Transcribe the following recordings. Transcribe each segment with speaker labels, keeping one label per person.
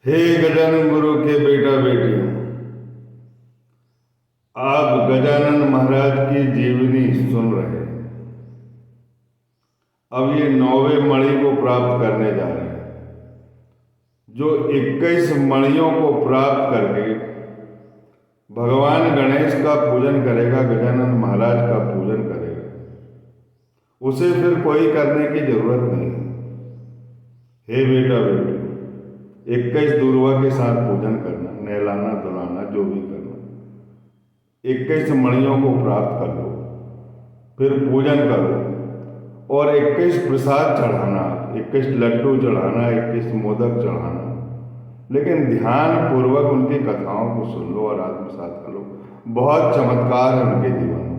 Speaker 1: हे गजानन गुरु के बेटा बेटियों, आप गजानन महाराज की जीवनी सुन रहे हैं। अब ये 9वें मणि को प्राप्त करने जा रहे हैं। जो 21 मणियों को प्राप्त करके भगवान गणेश का पूजन करेगा, गजानन महाराज का पूजन करेगा, उसे फिर कोई करने की जरूरत नहीं है। हे बेटा बेटी, 21 दूर्वा के साथ पूजन करना, नहलाना धुलाना, जो भी करना, 21 मणियों को प्राप्त कर लो, फिर पूजन करो और 21 प्रसाद चढ़ाना, 21 लड्डू चढ़ाना, 21 मोदक चढ़ाना, लेकिन ध्यान पूर्वक उनकी कथाओं को सुन लो और आत्मसात कर लो। बहुत चमत्कार है उनके जीवन में।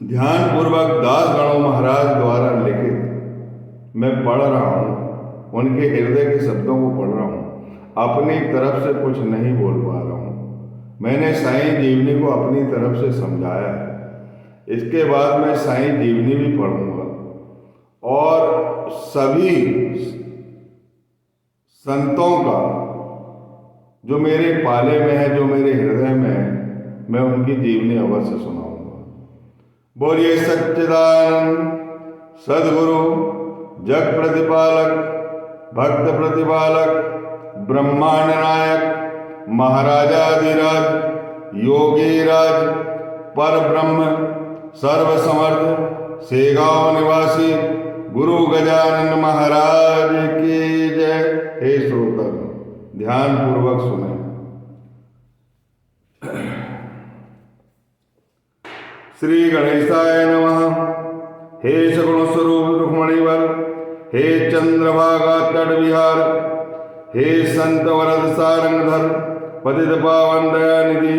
Speaker 1: ध्यान पूर्वक दास गणों महाराज द्वारा लिखित मैं पढ़ रहा हूँ, उनके हृदय के शब्दों को पढ़ रहा हूँ, अपनी तरफ से कुछ नहीं बोल पा रहा हूँ। मैंने साईं जीवनी को अपनी तरफ से समझाया है। इसके बाद मैं साईं जीवनी भी पढ़ूंगा और सभी संतों का जो मेरे पाले में है, जो मेरे हृदय में है, मैं उनकी जीवनी अवश्य सुनाऊंगा। बोलिए सच्चिदानंद सदगुरु जग प्रतिपालक, भक्त प्रतिपालक, ब्रह्मांड नायक, महाराजाधिराज, योगी राज, पर ब्रह्म, सर्वसमर्थ, सेगांव निवासी गुरु गजानन महाराज की जय। हे श्रोतगण, ध्यान पूर्वक सुने। श्री गणेशाय नमः। हे सगुण स्वरूप रुक्मणीवर, हे चंद्रभागा तट विहार, हे संत वरद सारंगधर, पतित पावन दया निधि,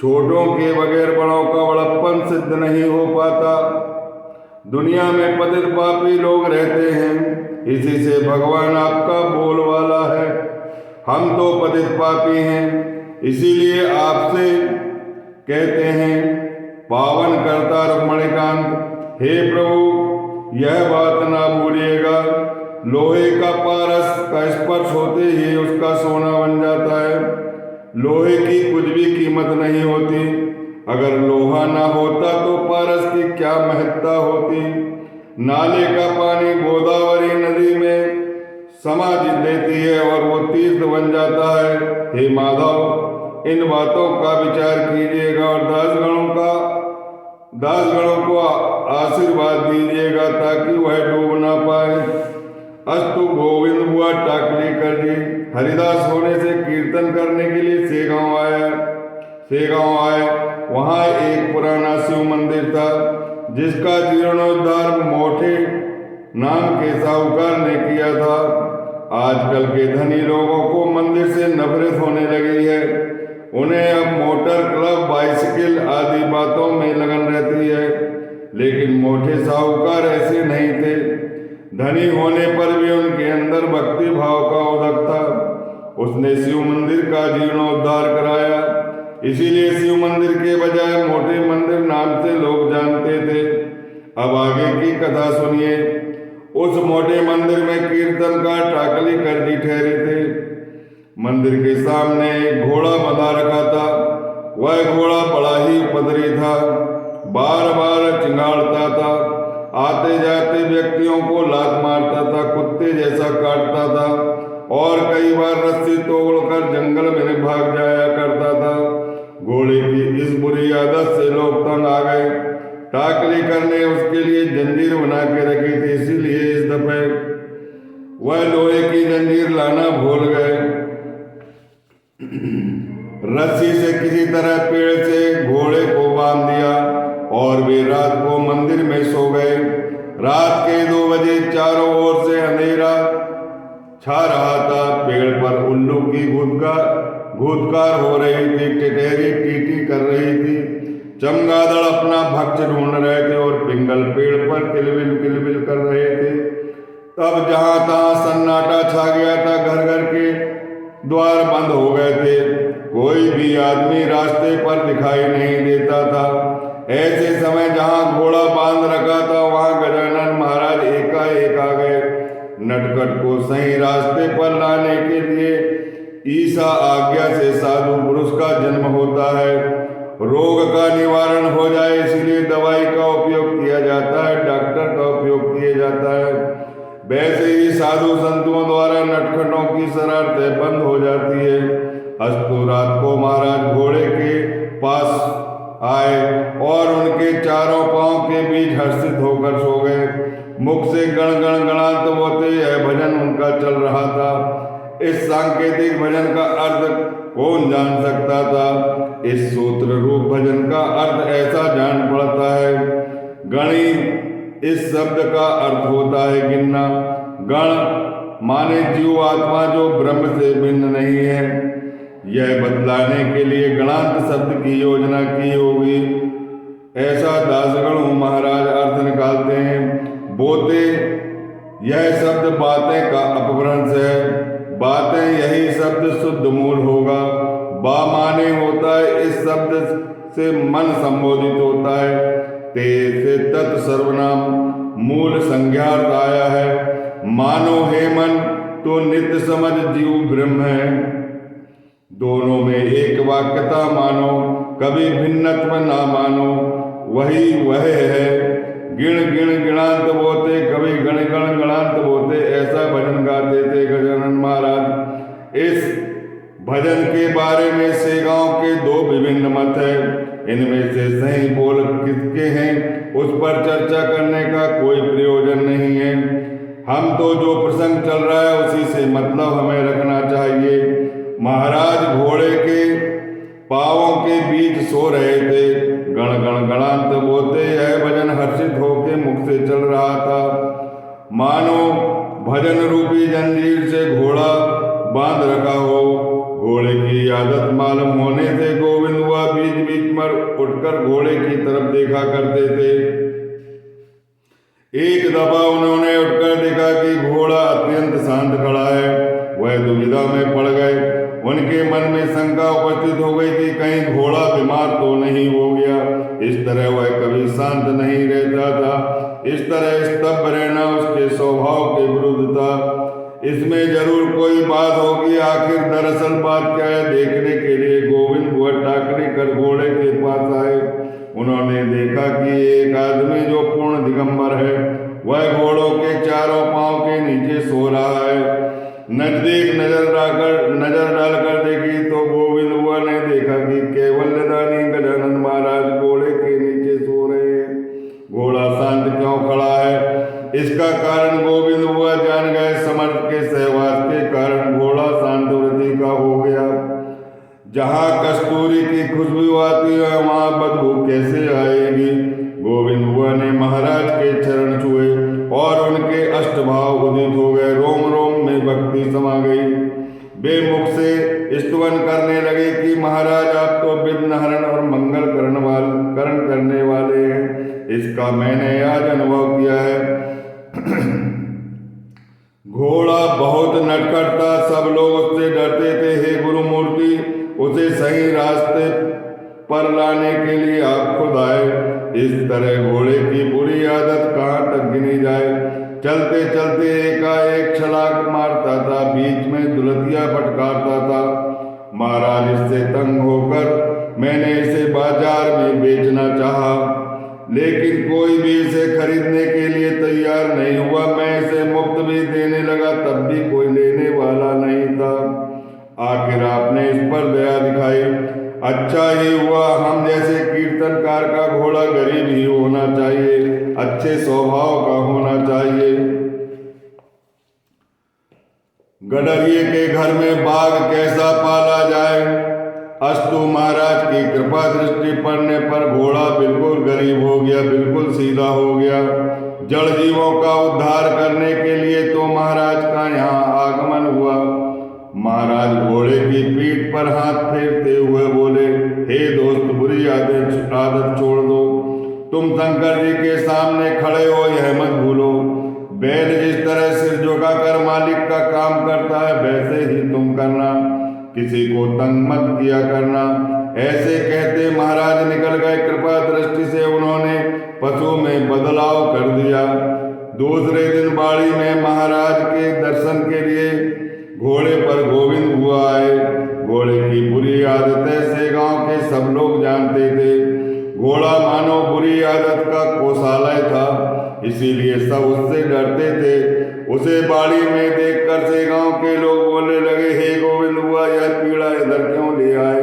Speaker 1: छोटों के बगैर बड़ों का बड़प्पन सिद्ध नहीं हो पाता। दुनिया में पतित पापी लोग रहते हैं, इसी से भगवान आपका बोलवाला है। हम तो पतित पापी हैं, इसीलिए आपसे कहते हैं पावन करता रुक्मणीकांत। हे प्रभु, यह बात ना भूलिएगा, लोहे का पारस का स्पर्श होते ही उसका सोना बन जाता है। लोहे की कुछ भी कीमत नहीं होती। अगर लोहा ना होता तो पारस की क्या महत्ता होती। नाले का पानी गोदावरी नदी में समा लेती है और वो तीर्थ बन जाता है। हे माधव, इन बातों का विचार कीजिएगा और दासगणों को आशीर्वाद दीजिएगा ताकि वह डूब ना पाए। अस्तु गोविंद बुआ टाकली कर दी। हरिदास होने से कीर्तन करने के लिए सेगांव आए। वहाँ एक पुराना शिव मंदिर था जिसका जीर्णोद्धार मोठे नाम के साहूकार ने किया था। आजकल के धनी लोगों को मंदिर से नफरत होने लगी है। उन्हें अब मोटर क्लब, बाइसिकल आदि बातों में लगन रहती है, लेकिन मोटे साहूकार ऐसे नहीं थे। धनी होने पर भी उनके अंदर भक्ति भाव का उदक था। उसने शिव मंदिर का जीर्णोद्धार कराया, इसीलिए शिव मंदिर के बजाय मोटे मंदिर नाम से लोग जानते थे। अब आगे की कथा सुनिए। उस मोटे मंदिर में कीर्तन का टाकली कर दी ठहरे थे। मंदिर के सामने एक घोड़ा बंधा रखा था। वह घोड़ा बड़ा ही उपद्रवी था, बार बार चिंगाड़ता था, आते जाते व्यक्तियों को लात मारता था, कुत्ते जैसा काटता था और कई बार रस्सी तोड़कर जंगल में भाग जाया करता था। घोड़े की इस बुरी आदत से लोग तंग आ गए। टाकली करने उसके लिए जंजीर बना के रखी थी, इसीलिए इस दफे वह लोहे की जंजीर लाना भूल गए। रस्सी से किसी तरह पेड़ से घोड़े को बांध दिया और वे रात को मंदिर में सो गए। रात के 2 बजे चारों ओर से अंधेरा छा रहा था। पेड़ पर उल्लू की घूतकार हो रही थी, टिटहरी टीटी कर रही थी, चमगादड़ अपना भक्ष ढूंढ रहे थे और पिंगल पेड़ पर किलबिल कर रहे थे। तब जहां तहां सन्नाटा छा गया था। घर घर के द्वार बंद हो गए थे। कोई भी आदमी रास्ते पर दिखाई नहीं देता था। ऐसे समय जहां घोड़ा बांध रखा था वहां गजानन महाराज एकाएक आ गए। नट नटखट को सही रास्ते पर लाने के लिए ईसा आज्ञा से साधु पुरुष का जन्म होता है। रोग का निवारण हो जाए इसलिए दवाई का उपयोग किया जाता है, डॉक्टर का उपयोग किया जाता है। वैसे ही साधु संतों द्वारा नटखटों की शरारतें बंद हो जाती है। अस्तु रात को महाराज घोड़े के पास आए और उनके चारों पांव के बीच हर्षित होकर सो गए। मुख से गण गण गणांत होते यह भजन उनका चल रहा था। इस सांकेतिक भजन का अर्थ कौन जान सकता था? इस सूत्र रूप भजन का अर्थ ऐसा जान पड़ता है। गणी इस शब्द का अर्थ होता है गिनना। गण माने जीव आत्मा जो ब्रह्म से भिन्न नहीं है। यह बतलाने के लिए गणांत शब्द की योजना की होगी, ऐसा दासगणु महाराज अर्थ निकालते हैं। बोते यह शब्द बातें का अपभ्रंश है। बातें यही शब्द शुद्ध मूल होगा। बा माने होता है इस शब्द से मन संबोधित होता है। ते से तत् सर्वनाम मूल संज्ञार्थ आया है। मानो हे मन तो नित्य समझ जीव ब्रह्म है। दोनों में एक वाक्यता मानो, कभी भिन्नत्व ना मानो, वही वह है। गिण गिण गिणांत बोते, कभी गण गण गणांत बोते, ऐसा भजन गाते थे गजानन महाराज। इस भजन के बारे में सेगांव के दो विभिन्न मत है। इनमें से सही बोल किसके हैं उस पर चर्चा करने का कोई प्रयोजन नहीं है। हम तो जो प्रसंग चल रहा है उसी से मतलब हमें रखना चाहिए। महाराज घोड़े के पांवों के बीच सो रहे थे। गण गण गणांत बोते यह भजन हर्षित होके मुख से चल रहा था। मानो भजन रूपी जंजीर से घोड़ा बांध रखा हो। घोड़े की आदत मालूम होने से गोविंद हुआ बीच बीच में उठकर घोड़े की तरफ देखा करते थे। एक दफा उन्होंने उठकर देखा कि घोड़ा अत्यंत शांत खड़ा है। वह दुविधा में पड़ गए। उनके मन में शंका उपस्थित हो गई कि कहीं घोड़ा बीमार तो नहीं हो गया। इस तरह वह कभी शांत नहीं रहता था। इस तरह स्तब्ध रहना उसके स्वभाव के विरुद्ध था। इसमें जरूर कोई बात होगी। आखिर दरअसल बात क्या है देखने के लिए गोविंद बुआ टाकरी कर घोड़े के पास आए। उन्होंने देखा कि एक आदमी जो पूर्ण दिगंबर है वह घोड़ों के चारों पांव के नीचे सो रहा है। नजदीक नजर डालकर देखी तो गोविंद बुआ ने देखा कि केवल्यदानी गजानन महाराज घोड़े के नीचे सो रहे हैं। घोड़ा शांत क्यों खड़ा है इसका कारण गोविंद बुआ जान गए। समर्थ के सहवास के कारण घोड़ा शांत वृत्ति का हो गया। जहाँ कस्तूरी की खुशबू आती है वहाँ बदबू कैसे आएगी? गोविंद बुआ ने महाराज के चरण छुए और उनके अष्टभाव उदित हो गए। रोम रोम में भक्ति समा गई। वे मुख से स्तुवन करने लगे कि महाराज आप तो विघ्न हरण और मंगल करण करने वाले हैं। इसका मैंने आज अनुभव किया है। घोड़ा बहुत नटखट था। सब लोग उससे डरते थे। हे गुरु मूर्ति उसे सही रास्ते पर लाने के लिए आप खुद आए। इस तरह घोड़े की बुरी आदत कहाँ तक गिनी जाए। चलते चलते एकाएक छलांग मारता था, बीच में दुलतिया फटकारता था। महाराज इससे तंग होकर मैंने इसे बाजार में बेचना चाहा, लेकिन कोई भी इसे खरीदने के लिए तैयार नहीं हुआ। मैं इसे मुफ्त भी देने लगा तब भी कोई लेने वाला नहीं था। आखिर आपने इस पर दया दिखाई। अच्छा ही हुआ। हम जैसे कीर्तनकार का घोड़ा गरीब ही होना चाहिए, अच्छे स्वभाव का होना चाहिए। गडरिये के घर में बाघ कैसा पाला जाए। अस्तु महाराज की कृपा दृष्टि पड़ने पर घोड़ा बिल्कुल गरीब हो गया, बिल्कुल सीधा हो गया। जड़ जीवों का उद्धार करने के लिए तो महाराज का यहाँ आगमन हुआ। महाराज घोड़े की पीठ पर हाथ फेरते हुए बोले, हे दोस्त बुरी आदत छोड़ दो। तुम शंकर जी के सामने खड़े हो यह मत भूलो। बैल जिस तरह सिर झुकाकर मालिक का काम करता है वैसे ही तुम करना, किसी को तंग मत किया करना। ऐसे कहते महाराज निकल गए। कृपा दृष्टि से उन्होंने पशु में बदलाव कर दिया। दूसरे दिन बाड़ी में महाराज के दर्शन के लिए घोड़े पर गोविंद बुआ आए। घोड़े की बुरी आदतें से गांव के सब लोग जानते थे। घोड़ा मानो बुरी आदत का कोषालय था, इसीलिए सब उससे डरते थे। उसे बाड़ी में देखकर से गांव के लोग बोलने लगे, हे गोविंद बुआ, यह पीड़ा इधर क्यों ले आए?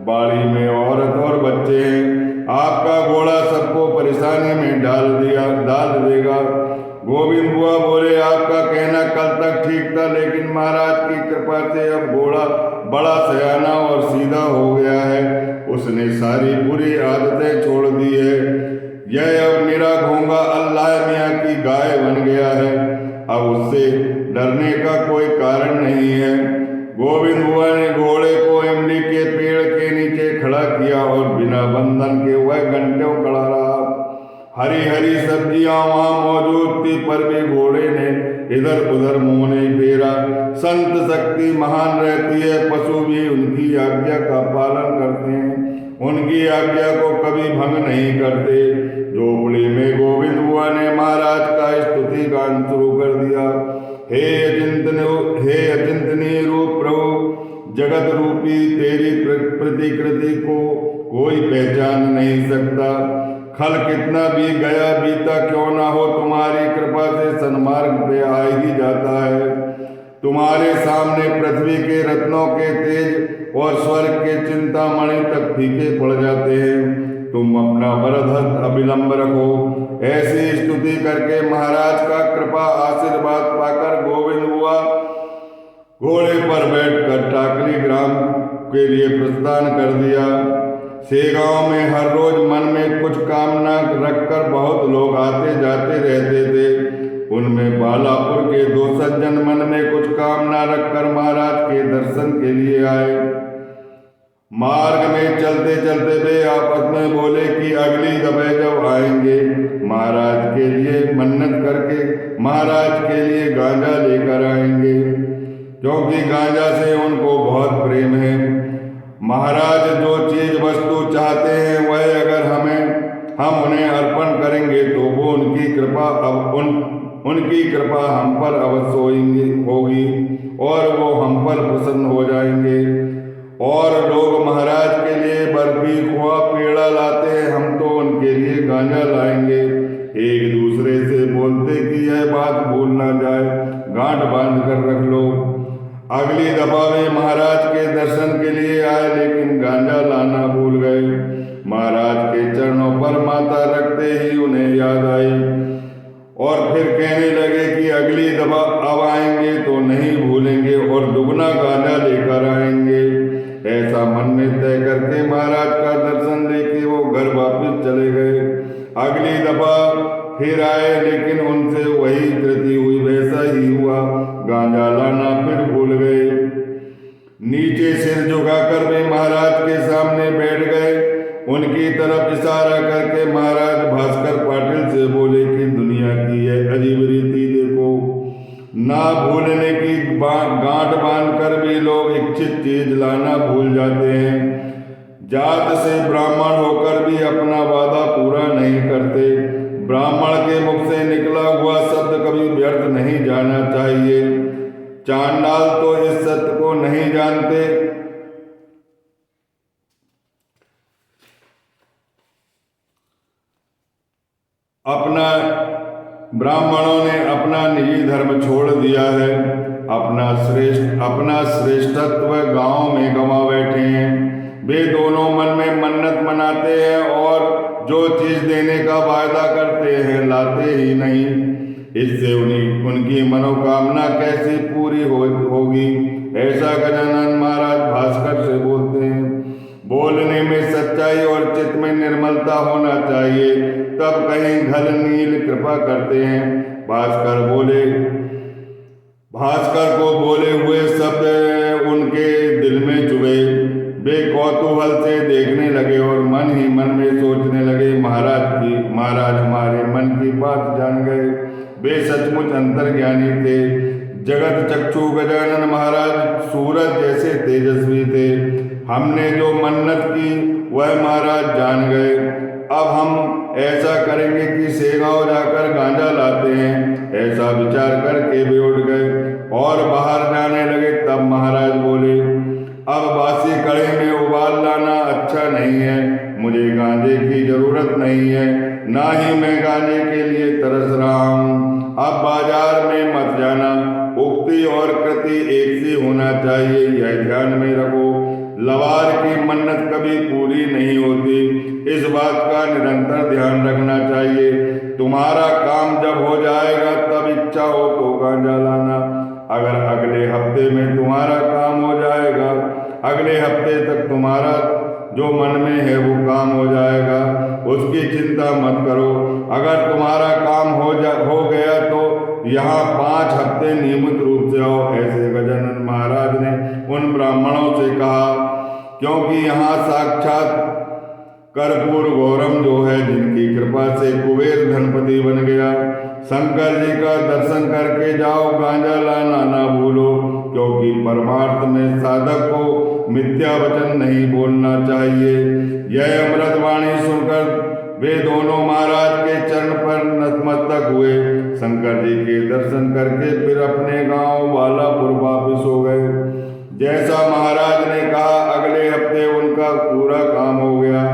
Speaker 1: बाड़ी में औरत और बच्चे हैं, आपका घोड़ा सबको परेशानी में डाल देगा। गोविंद बुआ बोले, आपका कहना कल तक ठीक था, लेकिन महाराज की कृपा से अब घोड़ा बड़ा सयाना और सीधा हो गया है। उसने सारी बुरी आदतें छोड़ दी है। यह अब मेरा घोंगा अल्लाह मियाँ की गाय बन गया है। अब उससे डरने का कोई कारण नहीं है। गोविंद बुआ ने घोड़े को इमली के पेड़ के नीचे खड़ा किया और बिना बंधन के वह घंटों खड़ा रहा। हरी हरी सब्जियां वहां मौजूद थी, पर भी घोड़े ने इधर उधर मुंह नहीं फेरा। संत शक्ति महान रहती है, पशु भी उनकी आज्ञा का पालन करते हैं, उनकी आज्ञा को कभी भंग नहीं करते। झोपड़ी में गोविंद बुआ ने महाराज का स्तुति गान शुरू कर दिया। हे अचिंतनीय रूप प्रभु, जगत रूपी तेरी प्रतिकृति को कोई पहचान नहीं सकता। खल कितना भी गया बीता क्यों ना हो, तुम्हारी कृपा से सन्मार्ग पे आ ही जाता है। तुम्हारे सामने पृथ्वी के रत्नों के तेज और स्वर्ग के चिंतामणि तक फीके पड़ जाते हैं। तुम अपना वरद हस्त अविलंब रखो। ऐसी स्तुति करके महाराज का कृपा आशीर्वाद पाकर गोविंद बुआ घोड़े पर बैठकर टाकली ग्राम के लिए प्रस्थान कर दिया। से गांव में हर रोज मन में कुछ कामना रखकर बहुत लोग आते जाते रहते थे। उनमें बालापुर के 2 सज्जन मन में कुछ कामना रखकर महाराज के दर्शन के लिए आए। मार्ग में चलते चलते वे आपस में बोले कि अगली दफे जब आएंगे महाराज के लिए मन्नत करके महाराज के लिए गांजा लेकर आएंगे, क्योंकि गांजा से उनको बहुत प्रेम है। महाराज जो चीज वस्तु चाहते हैं वह अगर हम उन्हें अर्पण करेंगे तो वो उनकी कृपा हम पर अवश्य होगी और वो हम पर प्रसन्न हो जाएंगे। और लोग महाराज के लिए बर्फी खोआ पेड़ा लाते हैं, हम तो उनके लिए गांजा लाएंगे। एक दूसरे से बोलते कि यह बात भूल ना जाए, गांठ बांध कर रख लो। अगली दफा वे महाराज के दर्शन के लिए आए, लेकिन गांजा लाना भूल गए। महाराज के चरणों पर माथा रखते ही उन्हें याद आई और फिर कहने लगे कि अगली दफा अब आएंगे तो नहीं भूलेंगे और दुगना गांजा लेकर आएंगे। ऐसा मन में तय करके महाराज का दर्शन लेके वो घर वापस चले गए। अगली दफा फिर आए, लेकिन उनसे वही कृति हुई, वैसा ही हुआ, गांजा लाना फिर भूल गए। नीचे सिर झुकाकर वे महाराज के सामने बैठ गए। उनकी तरफ इशारा करके महाराज भास्कर पाटिल से बोले कि दुनिया की यह अजीब रीति देखो, ना भूलने की गांठ बांधकर भी लोग इच्छित चीज लाना भूल जाते हैं। जात से ब्राह्मण होकर भी अपना वादा पूरा नहीं करते। ब्राह्मण के मुख से निकला हुआ शब्द कभी व्यर्थ नहीं जाना चाहिए। चांडाल तो इस सत्य को नहीं जानते। ब्राह्मणों ने अपना निजी धर्म छोड़ दिया है, अपना श्रेष्ठत्व गांव में गंवा बैठे हैं। वे दोनों मन में मन्नत मनाते हैं और जो चीज देने का वायदा करते हैं लाते ही नहीं। इससे उनकी मनोकामना कैसी पूरी होगी? ऐसा गजानन महाराज भास्कर से बोलते हैं। बोलने में सच्चाई और चित्त में निर्मलता होना चाहिए, तब कहीं घल नील कृपा करते हैं। भास्कर को बोले हुए शब्द उनके दिल में चुभे। वे कौतूहल से देखने लगे और मन ही मन में सोचने लगे, महाराज हमारे मन की बात जान गए। वे सचमुच अंतर्ज्ञानी थे। जगत चक्षु गजानन महाराज सूरज जैसे तेजस्वी थे। हमने जो मन्नत की वह महाराज जान गए। अब हम ऐसा करेंगे कि सेगांव जाकर गांजा लाते हैं। ऐसा विचार करके वे उठ गए और बाहर जाने लगे। तब महाराज बोले, अब बासी कड़े में उबाल लाना अच्छा नहीं है। मुझे गांजे की जरूरत नहीं है, ना ही मैं गांजे के लिए तरस रहा हूँ। अब बाजार में मत जाना। उक्ति और कृति एक सी होना चाहिए, यह ध्यान में रखो। लवार की मन्नत कभी पूरी नहीं होती, इस बात का निरंतर ध्यान रखना चाहिए। तुम्हारा काम जब हो जाएगा तब इच्छा हो तो गांजा लाना। अगर अगले हफ्ते में तुम्हारा काम हो जाएगा, अगले हफ्ते तक तुम्हारा जो मन में है वो काम हो जाएगा, उसकी चिंता मत करो। अगर तुम्हारा काम हो गया तो यहाँ 5 हफ्ते नियमित रूप से आओ। ऐसे गजानन महाराज ने उन ब्राह्मणों से कहा, क्योंकि यहाँ साक्षात कर्पूर गौरम जो है, जिनकी कृपा से कुबेर धनपति बन गया, शंकर जी का दर्शन करके जाओ। गांजा लाना ना भूलो, क्योंकि परमार्थ में साधक को मिथ्या वचन नहीं बोलना चाहिए। यह अमृत वाणी सुनकर वे दोनों महाराज के चरण पर नतमस्तक हुए। शंकर जी के दर्शन करके फिर अपने गांव बालापुर वापिस हो गए। जैसा महाराज ने कहा, अगले हफ्ते उनका पूरा काम हो गया।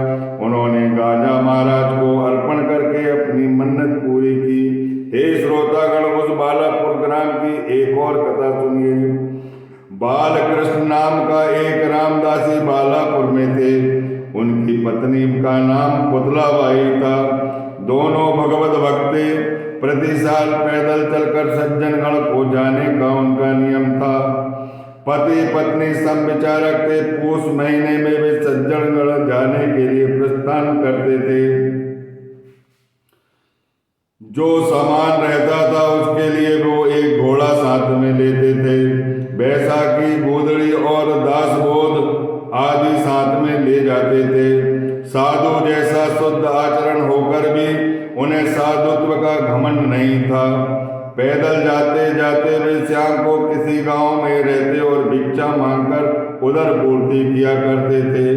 Speaker 1: उन्होंने गांजा महाराज को अर्पण करके अपनी मन्नत पूरी की। हे श्रोतागण, उस बालापुर ग्राम की एक और कथा सुनिए। बालकृष्ण नाम का एक रामदासी बालापुर में थे। उनकी पत्नी का नाम पुतलाबाई था। दोनों भगवत भक्त थे। प्रति साल पैदल चलकर सज्जनगढ़ को जाने का उनका नियम था। पति पत्नी समविचारक थे। पूस महीने में वे सज्जनगढ़ जाने के लिए प्रस्थान करते थे। जो सामान रहता था उसके लिए वो एक घोड़ा साथ में लेते थे। बैसाखी, गोदड़ी और दासबोध आदि साथ में ले जाते थे। साधु जैसा शुद्ध आचरण होकर भी उन्हें साधुत्व का घमंड नहीं था। पैदल जाते जाते वे शाम को किसी गांव में रहते और भिक्षा मांगकर उधर पूर्ति किया करते थे।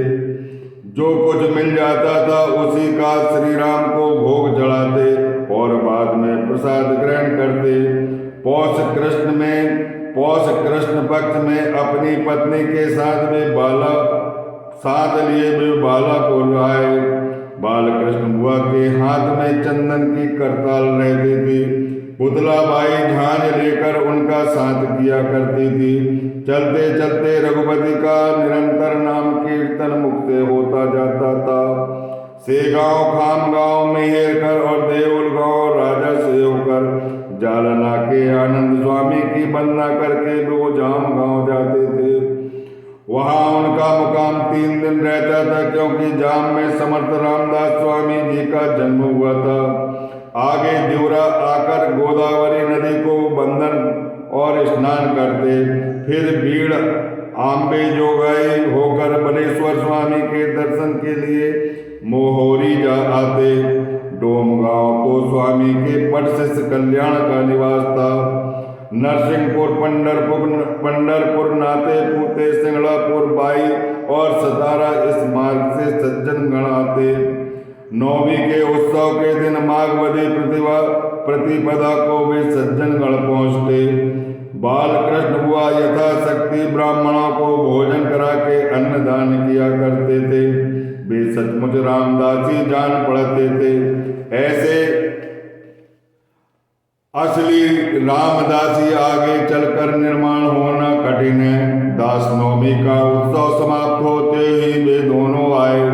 Speaker 1: जो कुछ मिल जाता था उसी का श्री राम को भोग चढ़ाते और बाद में प्रसाद ग्रहण करते। पौष कृष्ण पक्ष में अपनी पत्नी के साथ वे बालापुर आए। बालकृष्ण बुआ के हाथ में चंदन की करताल रहती थी। पुतलाबाई झांझ लेकर उनका साथ किया करती थी। चलते चलते रघुपति का निरंतर नाम कीर्तन मुख से होता जाता था। सेगांव, खामगांव, मेहरकर और देउल गांव राजा से होकर जालना के आनंद स्वामी की वंदना करके वो जाम गांव जाते थे। वहां उनका मुकाम 3 दिन रहता था, क्योंकि जाम में समर्थ रामदास स्वामी जी का जन्म हुआ था। आगे द्यूरा आकर गोदावरी नदी को बंधन और स्नान करते। फिर भीड़ आम्बे जोगाई होकर बलेश्वर स्वामी के दर्शन के लिए मोहोरी जा आते। डोमगांव तो स्वामी के पट से कल्याण का निवास था। नरसिंहपुर, पंडरपुर, नातेपुर, सिंगड़ापुर, बाई और सतारा इस मार्ग से सज्जनगण आते। नौमी के उत्सव के दिन माघवदी प्रतिपदा को वे सज्जनगढ़ पहुँचते। बालकृष्ण बुआ यथाशक्ति ब्राह्मणों को भोजन करा के अन्नदान किया करते थे। वे सचमुच रामदासी जान पड़ते थे। ऐसे असली रामदासी आगे चलकर निर्माण होना कठिन है। दास नवमी का उत्सव समाप्त होते ही वे दोनों आए।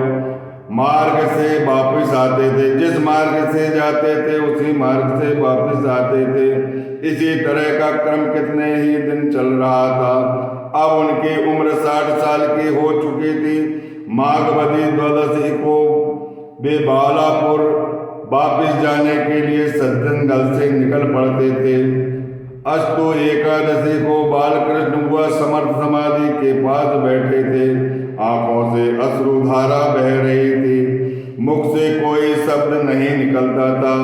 Speaker 1: मार्ग से वापस आते थे। जिस मार्ग से जाते थे उसी मार्ग से वापस आते थे। इसी तरह का क्रम कितने ही दिन चल रहा था। अब उनकी उम्र 60 साल की हो चुकी थी। माघवदी द्वादशी को वे बालापुर वापस जाने के लिए सज्जनगढ़ से निकल पड़ते थे। अस्तु एकादशी को बालकृष्ण बुआ समर्थ समाधि के पास बैठे थे। आंखों से अश्रुधारा बह रही थी। मुख से कोई शब्द नहीं निकलता था।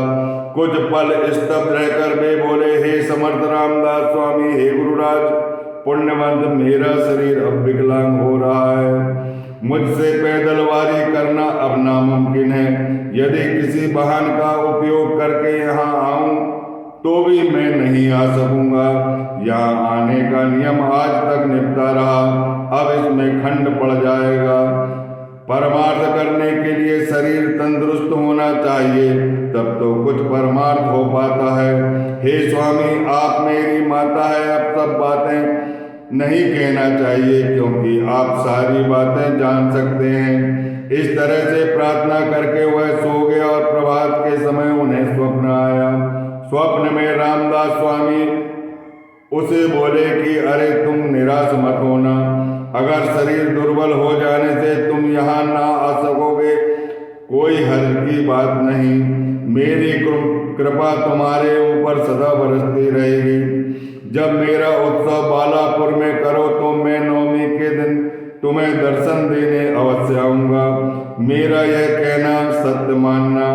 Speaker 1: कुछ पल स्तब्ध रहकर वे बोले, हे समर्थ रामदास स्वामी, हे गुरुराज, पुण्यवंत, मेरा शरीर अब विकलांग हो रहा है। मुझसे पैदलवारी करना अब नामुमकिन है। यदि किसी वाहन का उपयोग करके यहाँ आऊं तो भी मैं नहीं आ सकूंगा। यहाँ आने का नियम आज तक निपटा रहा, अब इसमें खंड पड़ जाएगा। परमार्थ करने के लिए शरीर तंदुरुस्त होना चाहिए, तब तो कुछ परमार्थ हो पाता है। हे स्वामी, आप मेरी माता है, अब सब बातें नहीं कहना चाहिए क्योंकि आप सारी बातें जान सकते हैं। इस तरह से प्रार्थना करके वह सो गया और प्रभात के समय उन्हें स्वप्न आया। स्वप्न में रामदास स्वामी उसे बोले कि अरे तुम निराश मत होना, अगर शरीर दुर्बल हो जाने से तुम यहाँ ना आ सकोगे कोई हर्ज की बात नहीं, मेरी कृपा तुम्हारे ऊपर सदा बरसती रहेगी। जब मेरा उत्सव बालापुर में करो तो मैं नवमी के दिन तुम्हें दर्शन देने अवश्य आऊँगा। मेरा यह कहना सत्य मानना।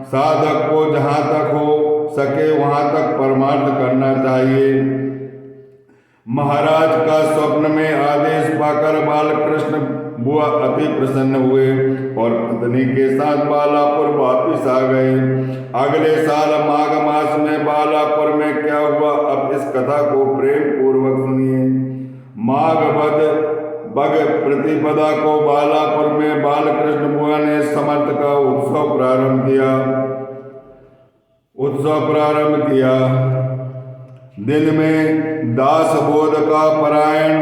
Speaker 1: साधक को जहाँ तक हो सके वहाँ तक परमार्थ करना चाहिए। महाराज का स्वप्न में आदेश पाकर बालकृष्ण बुआ अति प्रसन्न हुए और पत्नी के साथ बालापुर वापिस आ गए। अगले साल माघ मास में बालापुर में क्या हुआ, अब इस कथा को प्रेम पूर्वक सुनिए। माघ बग प्रतिपदा को बालापुर में बालकृष्ण बुआ ने समर्थ का उत्सव प्रारंभ किया। दिन में दास बोध का पारायण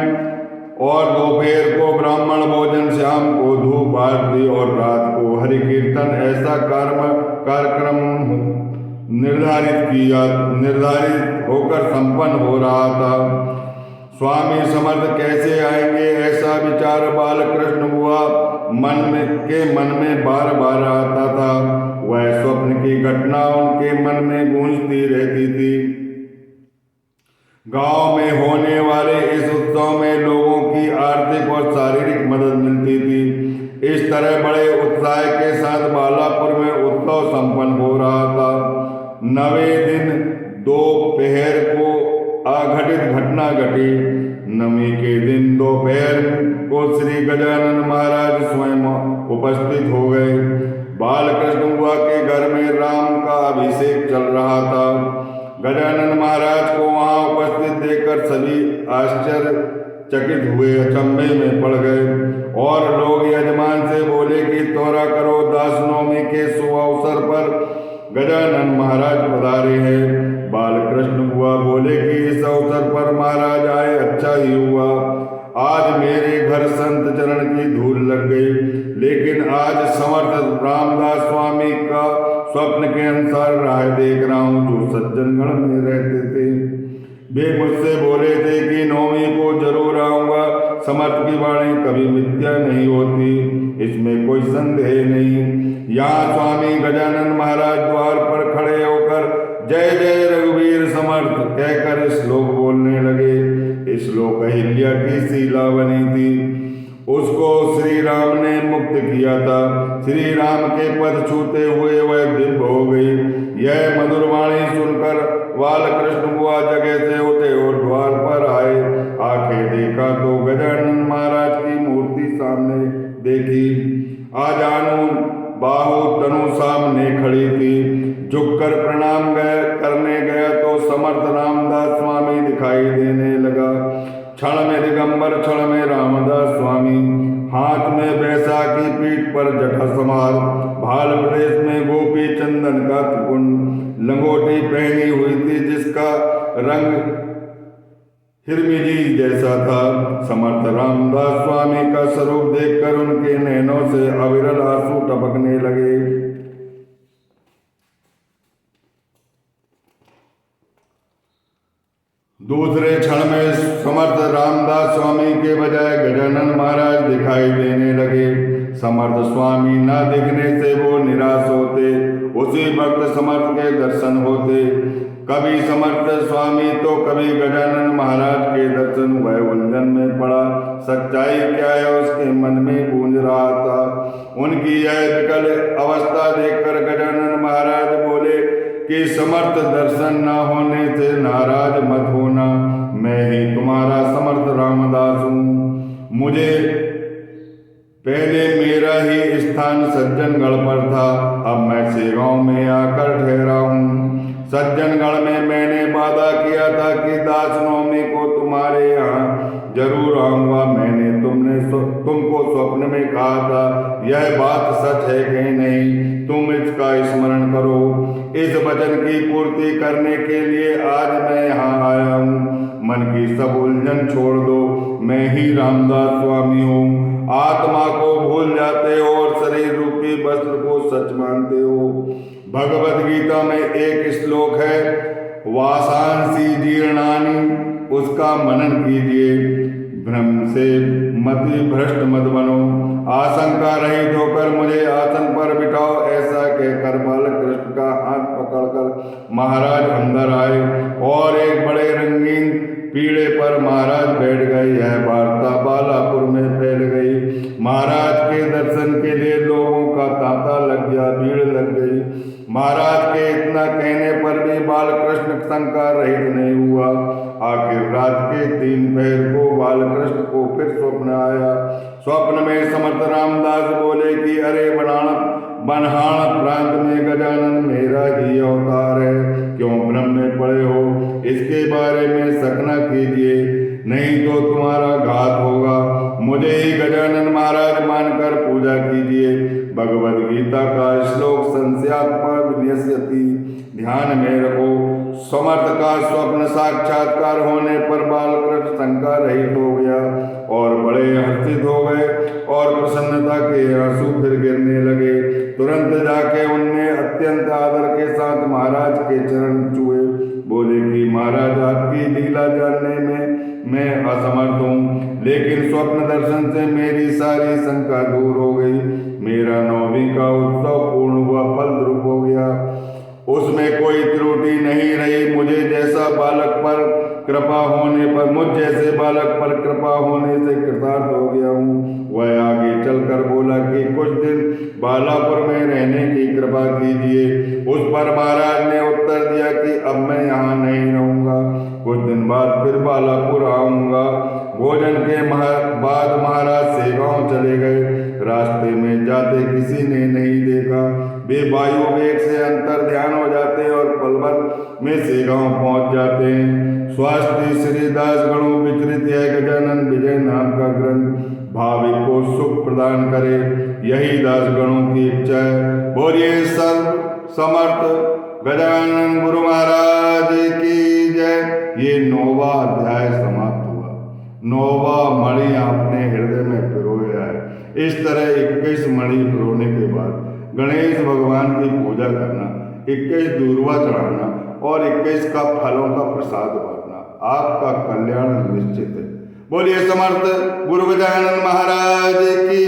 Speaker 1: और दोपहर को ब्राह्मण भोजन, शाम को धूप आरती और रात को हरि कीर्तन, ऐसा कार्यक्रम निर्धारित होकर संपन्न हो रहा था। स्वामी समर्थ कैसे आएंगे, ऐसा विचार बालकृष्ण बुआ मन में बार बार आता था। वह स्वप्न की घटना उनके मन में गूंजती रहती थी। गांव में होने वाले इस उत्सव में लोगों की आर्थिक और शारीरिक मदद मिलती थी। इस तरह बड़े उत्साह के साथ बालापुर में उत्सव संपन्न हो रहा था। 9वें दिन दोपहर को अघटित घटना घटी। नवमी के दिन दोपहर को श्री गजानन महाराज स्वयं उपस्थित हो गए। बालकृष्ण बुआ के घर में राम का अभिषेक चल रहा था। गजानन महाराज को वहां उपस्थित देखकर सभी आश्चर्यचकित हुए, अचंभे में पड़ गए और लोग यजमान से बोले कि तोरा करो, दास नवमी के शुभ अवसर पर गजानन महाराज पधारे हैं। बालकृष्ण बुआ बोले कि इस अवसर पर महाराज आए, अच्छा ही हुआ। आज मेरे घर संत चरण की धूल लग गई, लेकिन आज समर्थ रामदास स्वामी का स्वप्न के अनुसार राह देख रहा हूँ जो सज्जनगढ़ में रहते थे। वे मुझसे बोले थे कि नवमी को जरूर आऊँगा। समर्थ की वाणी कभी मिथ्या नहीं होती, इसमें कोई संदेह नहीं। यहाँ स्वामी गजानन महाराज द्वार पर खड़े होकर जय जय रघुवीर समर्थ कहकर श्लोक बोलने लगे। श्लोक अहिल्या की शीला बनी थी, उसको श्री राम ने मुक्त किया था। श्री राम के पद छूते हुए वह दिव्य हो गई। यह मधुर वाणी सुनकर बालकृष्ण बुआ जगह से उठे और द्वार पर आए। आंखें देखा तो गजानन महाराज की मूर्ति सामने देखी। आजानू बाहु तनु सामने खड़ी थी। झुककर प्रणाम करने गया तो समर्थ रामदास स्वामी दिखाई देने लगा। क्षण में दिगंबर, क्षण में रामदास स्वामी, हाथ में बैसाखी, पीठ पर जटा समार, भाल प्रदेश में गोपी चंदन का त्रिपुंड, लंगोटी पहनी हुई थी जिसका रंग हिरमिजी जैसा था। समर्थ रामदास स्वामी का स्वरूप देखकर उनके नैनों से अविरल आंसू टपकने लगे। दूसरे क्षण में समर्थ रामदास स्वामी के बजाय गजानन महाराज दिखाई देने लगे। समर्थ स्वामी न दिखने से वो निराश होते, उसी वक्त समर्थ के दर्शन होते। कभी समर्थ स्वामी तो कभी गजानन महाराज के दर्शन। वह उलझन में पड़ा, सच्चाई क्या है उसके मन में गूंज रहा था। उनकी यह विकल अवस्था देखकर गजानन महाराज बोले कि समर्थ दर्शन न होने से नाराज मत होना, मैं ही तुम्हारा समर्थ रामदास हूँ। मुझे पहले मेरा ही स्थान सज्जनगढ़ पर था, अब मैं सेगांव में आकर ठहरा हूँ। सज्जनगढ़ में मैंने वादा किया था कि दास नवमी को तुम्हारे यहाँ जरूर आऊंगा। मैंने तुमको स्वप्न में कहा था, यह बात सच है कि नहीं, तुम इसका स्मरण करो। इस वचन की पूर्ति करने के लिए आज मैं यहाँ आया हूँ। मन की सब उलझन छोड़ दो, मैं ही रामदास स्वामी हूँ। आत्मा को भूल जाते हो और शरीर रूपी वस्त्र को सच मानते हो। भगवत गीता में एक श्लोक है, वासांसी जीर्णानि, उसका मनन कीजिए। भ्रम से मति भ्रष्ट मत बनो, आशंका रहित होकर मुझे आसन पर बिठाओ। ऐसा कहकर बालक कृष्ण का हाथ पकड़कर महाराज अंदर आए और एक बड़े रंगीन पीढ़े पर महाराज बैठ गए। यह वार्ता बालापुर में फैल गई। महाराज के दर्शन के लिए लोगों का तांता लग गया, भीड़ लग गई। महाराज के इतना कहने पर भी बालकृष्ण शंका रहित नहीं हुआ। आखिर रात के 3 पहर को बालकृष्ण को फिर स्वप्न आया। स्वप्न में समर्थ रामदास बोले कि अरे बनहाण प्रांत में गजानन मेरा ही अवतार है, क्यों भ्रम में पड़े हो? इसके बारे में शक न कीजिए, नहीं तो तुम्हारा घात होगा। मुझे ही गजानन महाराज मानकर पूजा कीजिए। भगवद गीता का श्लोक संशयात्मा विनश्यति ध्यान में रखो। समर्थ का स्वप्न साक्षात्कार होने पर बालकृष्ण शंका रहित हो गया और बड़े हर्षित हो गए और प्रसन्नता के आंसू फिर गिरने लगे। तुरंत जाके उनने अत्यंत आदर के साथ महाराज के चरण छुए। बोले कि महाराज, आपकी लीला जानने में मैं असमर्थ हूँ, लेकिन स्वप्न दर्शन से मेरी सारी शंका दूर हो गई। मेरा नवमी का उत्सव पूर्ण हुआ, फल द्रुप हो गया, उसमें कोई त्रुटि नहीं रही। मुझ जैसे बालक पर कृपा होने से कृतार्थ हो गया हूँ। वह आगे चलकर बोला कि कुछ दिन बालापुर में रहने की कृपा कीजिए। उस पर महाराज ने उत्तर दिया कि अब मैं यहाँ नहीं रहूँगा, कुछ दिन बाद फिर बालापुर आऊँगा। भोजन के बाद महाराज सेगांव चले गए। रास्ते में जाते किसी ने नहीं देखा। वे वायु वेग से अंतर ध्यान हो जाते हैं और पल भर में सेगांव पहुंच जाते हैं। स्वास्थ्य श्री दास गणों विचरित है गजानन विजय नाम का ग्रंथ भाविक को सुख प्रदान करे, यही दास गणों की इच्छा है। बोलिए सर्व समर्थ गजानन गुरु महाराज की जय। ये 9वां अध्याय समाप्त हुआ। 9वां मणि आपने हृदय में पिरोया है। इस तरह 21 मणि पिरोने के बाद गणेश भगवान की पूजा करना, 21 दूर्वा चढ़ाना और 21 का फलों का प्रसाद बांटना, आपका कल्याण निश्चित है। बोलिए समर्थ गुरु गजानन महाराज की